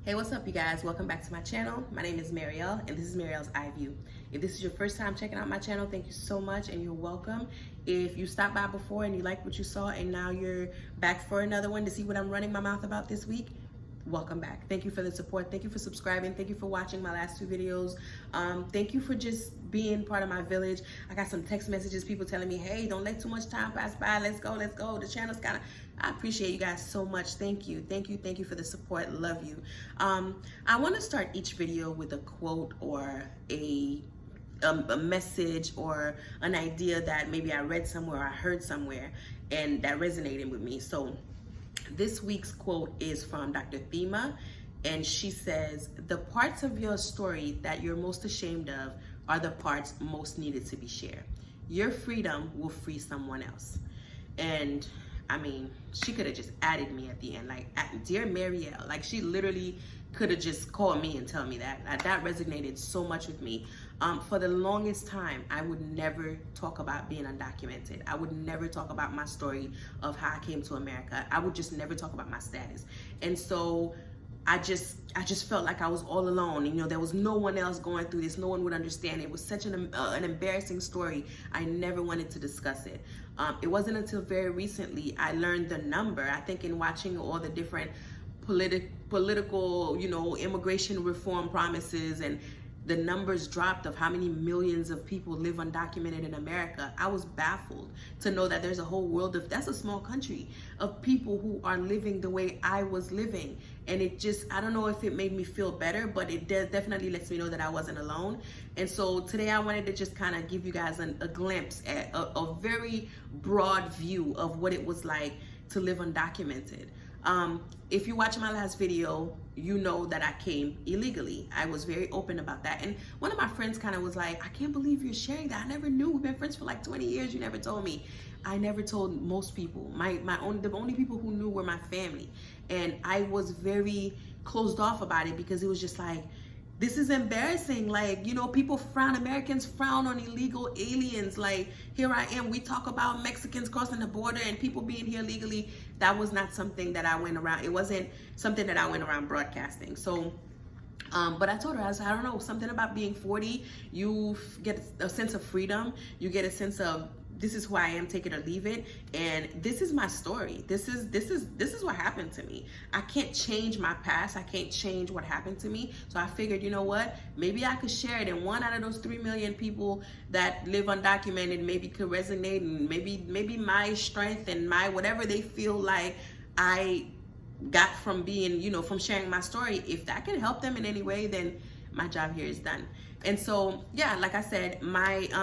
Hey, what's up, you guys? Welcome back to my channel. My name is Marielle, and this is Marielle's Eye View. If this is your first time checking out my channel, thank you so much, and you're welcome. If you stopped by before and you liked what you saw, and now you're back for another one to see what I'm running my mouth about this week, welcome back. Thank you for the support. Thank you for subscribing. Thank you for watching my last two videos. Thank you for just being part of my village. I got some text messages, people telling me, hey, don't let too much time pass by. Let's go, let's go. The channel's kind of, I appreciate you guys so much. Thank you. Thank you. Thank you for the support. Love you. I want to start each video with a quote or a message or an idea that maybe I read somewhere or I heard somewhere and that resonated with me. So this week's quote is from Dr. Thema, and she says, the parts of your story that you're most ashamed of are the parts most needed to be shared. Your freedom will free someone else. And I mean, she could have just added me at the end, like, dear Marielle, like she literally could have just called me and tell me that. That resonated so much with me. For the longest time, I would never talk about being undocumented. I would never talk about my story of how I came to America. I would just never talk about my status. And so I just felt like I was all alone. You know, there was no one else going through this. No one would understand. It was such an embarrassing story. I never wanted to discuss it. It wasn't until very recently I learned the number. I think in watching all the different political, you know, immigration reform promises, and the numbers dropped of how many millions of people live undocumented in America. I was baffled to know that there's a whole world of, that's a small country, of people who are living the way I was living. And it just, I don't know if it made me feel better, but it definitely lets me know that I wasn't alone. And so today I wanted to just kind of give you guys a glimpse at a very broad view of what it was like to live undocumented. If you watch my last video, you know that I came illegally. I was very open about that. And one of my friends kind of was like, I can't believe you're sharing that. I never knew. We've been friends for like 20 years. You never told me. I never told most people. The only people who knew were my family. And I was very closed off about it because it was just like, this is embarrassing. Like, you know, Americans frown on illegal aliens. Like, here I am, we talk about Mexicans crossing the border and people being here legally. That was not something that I went around. It wasn't something that I went around broadcasting. So, but I told her, I don't know, something about being 40, you get a sense of freedom. You get a sense of, this is who I am, take it or leave it. And this is my story. This is what happened to me. I can't change my past. I can't change what happened to me. So I figured, you know what? Maybe I could share it, and one out of those 3 million people that live undocumented maybe could resonate, and maybe my strength and my whatever they feel like I got from being, you know, from sharing my story, if that can help them in any way, then my job here is done. And so, yeah, like I said,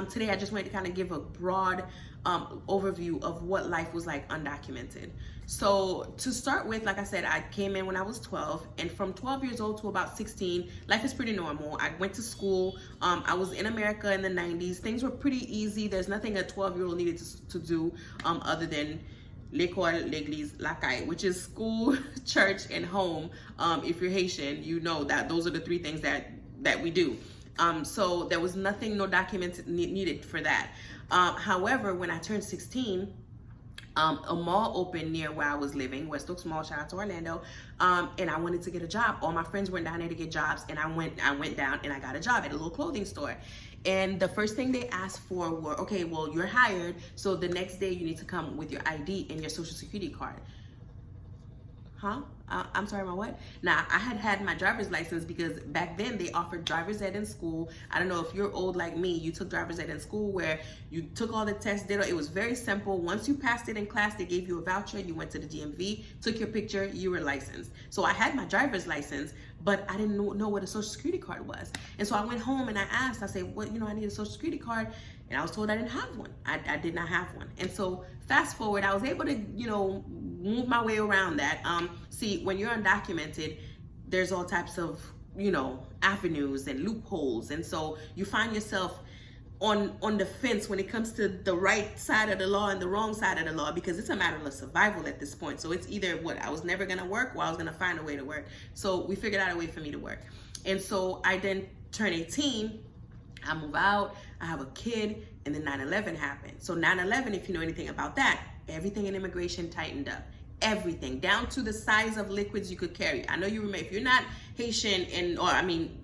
today I just wanted to kind of give a broad overview of what life was like undocumented. So to start with, like I said, I came in when I was 12, and from 12 years old to about 16, life is pretty normal. I went to school. I was in America in the 90s. Things were pretty easy. There's nothing a 12-year-old needed to do other than l'école, l'église, la caille, which is school, church, and home. If you're Haitian, you know that those are the 3 things that we do. So there was nothing, no documents needed for that. However, when I turned 16, a mall opened near where I was living, West Oaks Mall, shout out to Orlando, and I wanted to get a job. All my friends went down there to get jobs, and I went down and I got a job at a little clothing store. And the first thing they asked for were, okay, well, you're hired, so the next day you need to come with your ID and your social security card. Huh? I'm sorry, my what? Now, I had my driver's license because back then they offered driver's ed in school. I don't know if you're old like me, you took driver's ed in school where you took all the tests, it was very simple. Once you passed it in class, they gave you a voucher, you went to the DMV, took your picture, you were licensed. So I had my driver's license, but I didn't know what a social security card was. And so I went home and I asked, I said, well, you know, I need a social security card. And I was told I didn't have one. I did not have one. And so fast forward, I was able to, you know, move my way around that. See, when you're undocumented, there's all types of, you know, avenues and loopholes. And so you find yourself on the fence when it comes to the right side of the law and the wrong side of the law, because it's a matter of survival at this point. So it's either what, I was never gonna work or I was gonna find a way to work. So we figured out a way for me to work. And so I then turned 18, I move out, I have a kid, and then 9/11 happened. So 9/11, if you know anything about that, everything in immigration tightened up. everything, down to the size of liquids you could carry. I know you remember, if you're not Haitian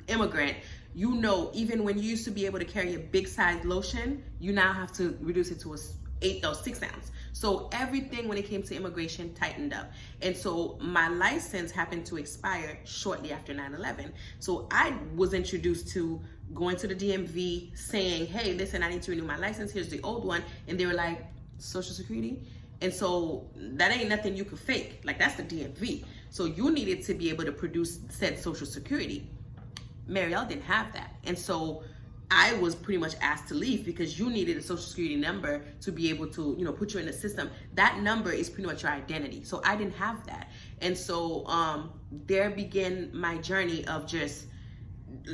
immigrant, you know, even when you used to be able to carry a big size lotion, you now have to reduce it to a 6 ounce. So everything when it came to immigration tightened up. And so my license happened to expire shortly after 9/11. So I was introduced to going to the DMV saying, hey, listen, I need to renew my license. Here's the old one. And they were like, Social Security? And so that ain't nothing you could fake. Like, that's the DMV. So you needed to be able to produce said Social Security. Marielle didn't have that. And so I was pretty much asked to leave because you needed a Social Security number to be able to, you know, put you in the system. That number is pretty much your identity. So I didn't have that. And so there began my journey of just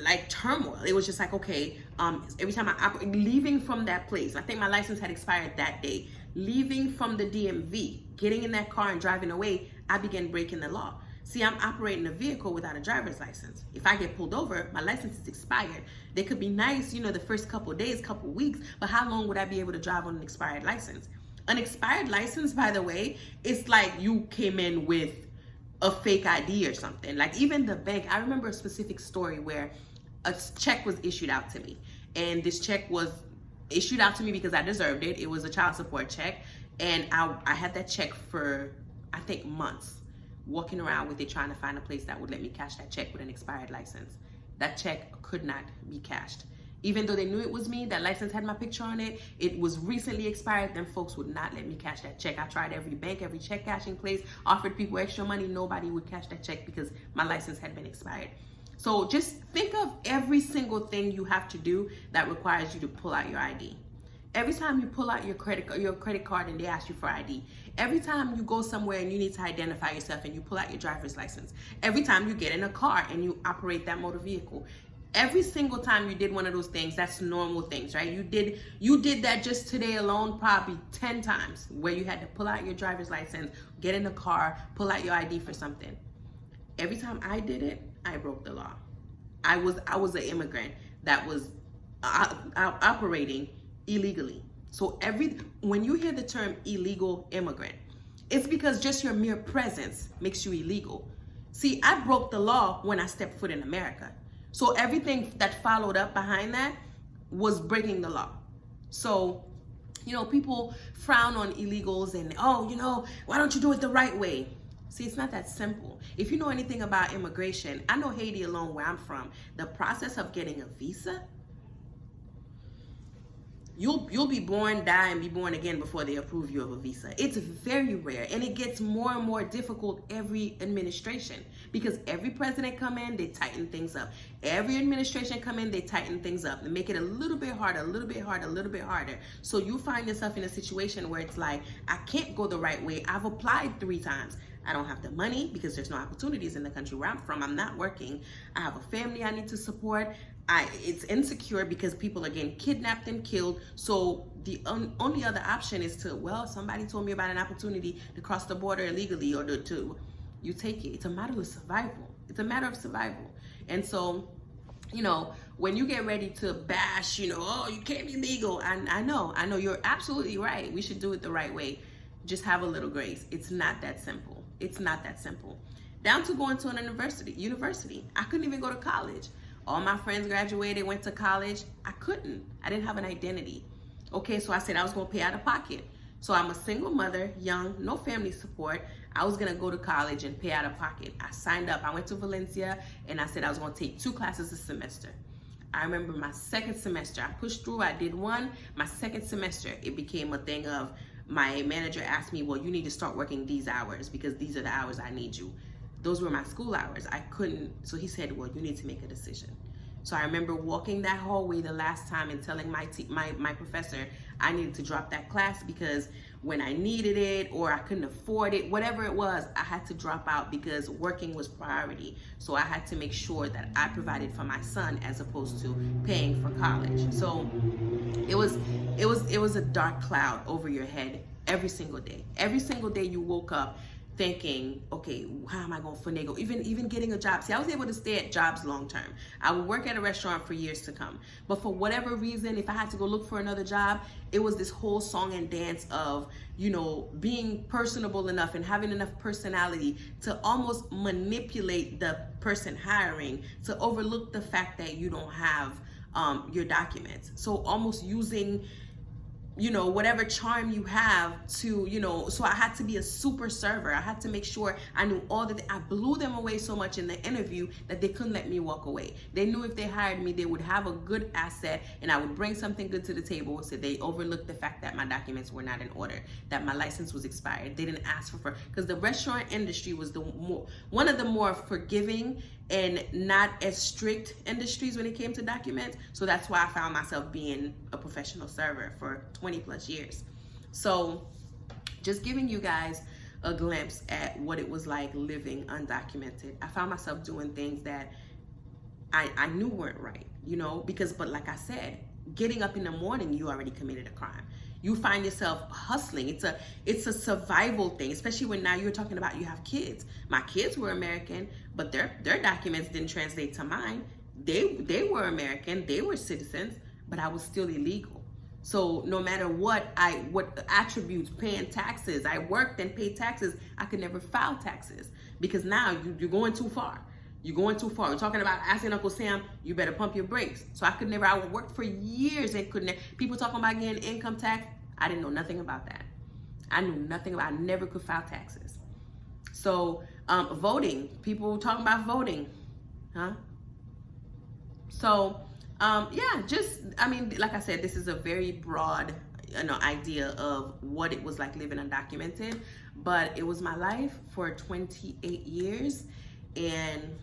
like turmoil. It was just like, okay, every time leaving from that place, I think my license had expired that day, leaving from the DMV, getting in that car and driving away, I began breaking the law. See, I'm operating a vehicle without a driver's license. If I get pulled over, my license is expired. They could be nice, you know, the first couple of days, couple of weeks, but how long would I be able to drive on an expired license? An expired license, by the way, it's like you came in with a fake ID or something. Like even the bank, I remember a specific story where a check was issued out to me. And this check was issued out to me because I deserved it. It was a child support check. And I had that check for, I think, months, walking around with it, trying to find a place that would let me cash that check with an expired license. That check could not be cashed. Even though they knew it was me, that license had my picture on it, it was recently expired, then folks would not let me cash that check. I tried every bank, every check cashing place, offered people extra money, nobody would cash that check because my license had been expired. So just think of every single thing you have to do that requires you to pull out your ID. Every time you pull out your credit card and they ask you for ID. Every time you go somewhere and you need to identify yourself and you pull out your driver's license. Every time you get in a car and you operate that motor vehicle. Every single time you did one of those things, that's normal things, right? You did that just today alone probably 10 times where you had to pull out your driver's license, get in the car, pull out your ID for something. Every time I did it, I broke the law. I was an immigrant that was operating illegally. So when you hear the term illegal immigrant, it's because just your mere presence makes you illegal. See, I broke the law when I stepped foot in America. So everything that followed up behind that was breaking the law. So, you know, people frown on illegals and, oh, you know, why don't you do it the right way? See, it's not that simple. If you know anything about immigration, I know Haiti alone, where I'm from, the process of getting a visa, you'll be born, die, and be born again before they approve you of a visa. It's very rare, and it gets more and more difficult every administration because every president come in, they tighten things up. Every administration come in, they tighten things up and make it a little bit harder, a little bit harder, a little bit harder. So you find yourself in a situation where it's like, I can't go the right way. I've applied 3 times. I don't have the money because there's no opportunities in the country where I'm from. I'm not working. I have a family I need to support. It's insecure because people are getting kidnapped and killed. So the only other option is to, well, somebody told me about an opportunity to cross the border illegally or you take it. It's a matter of survival. It's a matter of survival. And so, you know, when you get ready to bash, you know, oh, you can't be legal. I know, you're absolutely right. We should do it the right way. Just have a little grace. It's not that simple. It's not that simple. Down to going to an university. I couldn't even go to college. All my friends graduated, went to college. I couldn't. I didn't have an identity. Okay, so I said I was going to pay out of pocket. So I'm a single mother, young, no family support. I was going to go to college and pay out of pocket. I signed up. I went to Valencia, and I said I was going to take 2 classes a semester. I remember my second semester, I pushed through. I did 1. My second semester, it became a thing of my manager asked me, well, you need to start working these hours because these are the hours I need you. Those were my school hours. I couldn't. So he said, well, you need to make a decision. So I remember walking that hallway the last time and telling my professor I needed to drop that class because when I needed it or I couldn't afford it, whatever it was, I had to drop out because working was priority. So I had to make sure that I provided for my son as opposed to paying for college. So it was a dark cloud over your head every single day. Every single day you woke up thinking, okay, how am I going to finagle? Even getting a job. See, I was able to stay at jobs long term. I would work at a restaurant for years to come. But for whatever reason, if I had to go look for another job, it was this whole song and dance of, you know, being personable enough and having enough personality to almost manipulate the person hiring to overlook the fact that you don't have your documents. So almost using, you know, whatever charm you have to, you know, so I had to be a super server. I had to make sure I knew all the, I blew them away so much in the interview that they couldn't let me walk away. They knew if they hired me, they would have a good asset and I would bring something good to the table. So they overlooked the fact that my documents were not in order, that my license was expired. They didn't ask for, because the restaurant industry was one of the more forgiving and not as strict industries when it came to documents. So that's why I found myself being a professional server for 20 plus years. So just giving you guys a glimpse at what it was like living undocumented. I found myself doing things that I knew weren't right, you know, but like I said, getting up in the morning, you already committed a crime. You find yourself hustling. It's a survival thing, especially when now you're talking about you have kids. My kids were American, but their documents didn't translate to mine. They were American, they were citizens, but I was still illegal. So no matter what attributes, paying taxes, I worked and paid taxes, I could never file taxes because now you're going too far. You're going too far. We're talking about asking Uncle Sam, you better pump your brakes. So I worked for years and couldn't, people talking about getting income tax. I didn't know nothing about that. I knew nothing about, I never could file taxes. So voting, people talking about voting, huh? So yeah, I mean, like I said, this is a very broad, you know, idea of what it was like living undocumented, but it was my life for 28 years. And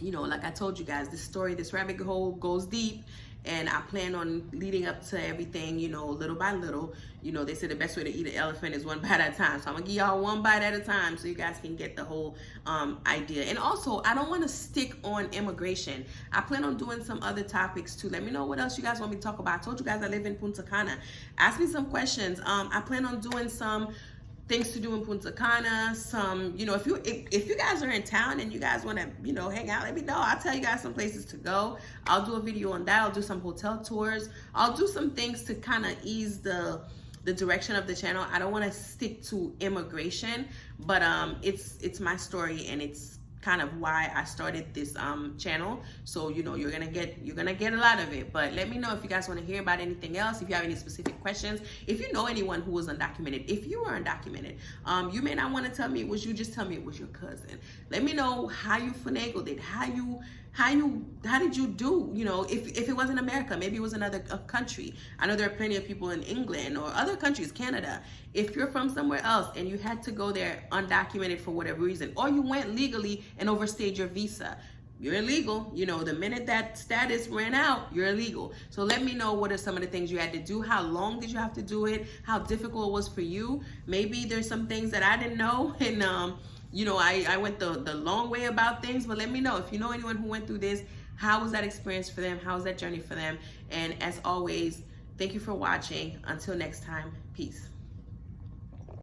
you know, like I told you guys, this rabbit hole goes deep, and I plan on leading up to everything, you know, little by little. You know, they say the best way to eat an elephant is one bite at a time. So I'm gonna give y'all one bite at a time so you guys can get the whole idea. And also, I don't want to stick on immigration. I plan on doing some other topics too. Let me know what else you guys want me to talk about. I told you guys I live in Punta Cana. Ask me some questions. I plan on doing some things to do in Punta Cana, some, you know, if you guys are in town and you guys want to, you know, hang out, let me know. I'll tell you guys some places to go. I'll do a video on that. I'll do some hotel tours. I'll do some things to kind of ease the direction of the channel. I don't want to stick to immigration, but it's my story, and it's kind of why I started this channel. So, you know, you're gonna get a lot of it. But let me know if you guys want to hear about anything else, if you have any specific questions, if you know anyone who was undocumented, if you were undocumented. You may not want to tell me it was you, just tell me it was your cousin. Let me know how you finagled it, how did you do, you know, if it wasn't America, maybe it was another country. I know there are plenty of people in England or other countries, Canada. If you're from somewhere else and you had to go there undocumented for whatever reason, or you went legally and overstayed your visa, you're illegal. You know, the minute that status ran out, you're illegal. So let me know what are some of the things you had to do. How long did you have to do it? How difficult it was for you? Maybe there's some things that I didn't know, and you know, I went the long way about things. But let me know if you know anyone who went through this. How was that experience for them? How was that journey for them? And as always, thank you for watching. Until next time, peace.